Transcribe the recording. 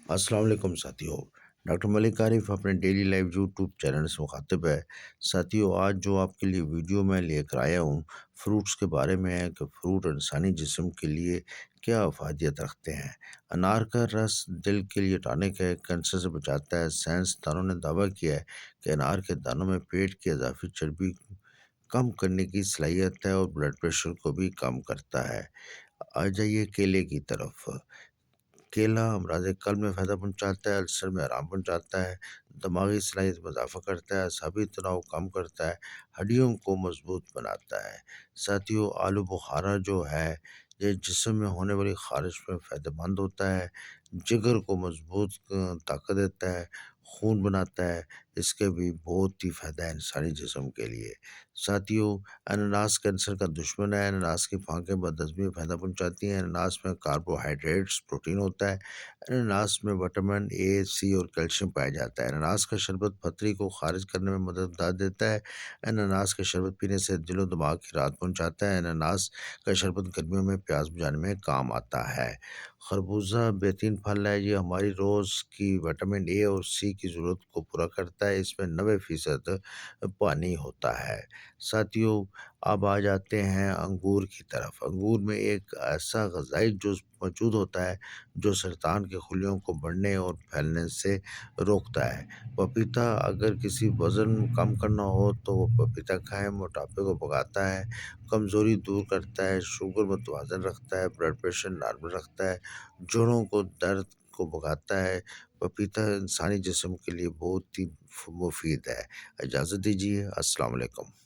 السلام علیکم ساتھیوں، ڈاکٹر ملک عارف اپنے ڈیلی لائف یوٹیوب چینل سے مخاطب ہے۔ ساتھیوں، آج جو آپ کے لیے ویڈیو میں لے کر آیا ہوں فروٹس کے بارے میں ہے کہ فروٹ انسانی جسم کے لیے کیا افادیت رکھتے ہیں۔ انار کا رس دل کے لیے ٹانک ہے، کینسر سے بچاتا ہے۔ سائنسدانوں نے دعویٰ کیا ہے کہ انار کے دانوں میں پیٹ کی اضافی چربی کم کرنے کی صلاحیت ہے اور بلڈ پریشر کو بھی کم کرتا ہے۔ آ جائیے کیلے کی طرف۔ کیلا امراض قلب میں فائدہ پہنچاتا ہے، السر میں آرام پہنچاتا ہے، دماغی صلاحیت میں اضافہ کرتا ہے، اعصابی تناؤ کم کرتا ہے، ہڈیوں کو مضبوط بناتا ہے۔ ساتھیوں، آلو بخارا جو ہے یہ جسم میں ہونے والی خارش میں فائدہ مند ہوتا ہے، جگر کو مضبوط طاقت دیتا ہے، خون بناتا ہے۔ اس کے بھی بہت ہی فائدہ ہے انسانی جسم کے لیے۔ ساتھیوں، انناس کینسر کا دشمن ہے۔ انناس کی پھانکیں بدہضمی میں فائدہ پہنچاتی ہیں۔ انناس میں کاربوہائیڈریٹس پروٹین ہوتا ہے۔ انناس میں وٹامن اے، سی اور کیلشیم پایا جاتا ہے۔ انناس کا شربت پتھری کو خارج کرنے میں مدد دیتا ہے۔ انناس کا شربت پینے سے دل و دماغ کی راحت پہنچاتا ہے۔ انناس کا شربت گرمیوں میں پیاس بجھانے میں کام آتا ہے۔ خربوزہ بہترین پھل ہے، یہ ہماری روز کی وٹامن اے اور سی کی ضرورت کو پورا کرتا ہے۔ اس میں 90% پانی ہوتا ہے۔ ساتھیوں، اب آ جاتے ہیں انگور کی طرف۔ انگور میں ایک ایسا غذائی جز موجود ہوتا ہے جو سرطان کے خلیوں کو بڑھنے اور پھیلنے سے روکتا ہے۔ پپیتا، اگر کسی وزن کم کرنا ہو تو وہ پپیتا کھائیں، موٹاپے کو بھگاتا ہے، کمزوری دور کرتا ہے، شوگر متوازن رکھتا ہے، بلڈ پریشر نارمل رکھتا ہے، جوڑوں کو درد کو بھگاتا ہے۔ پپیتا انسانی جسم کے لیے بہت ہی مفید ہے۔ اجازت دیجیے، السلام علیکم۔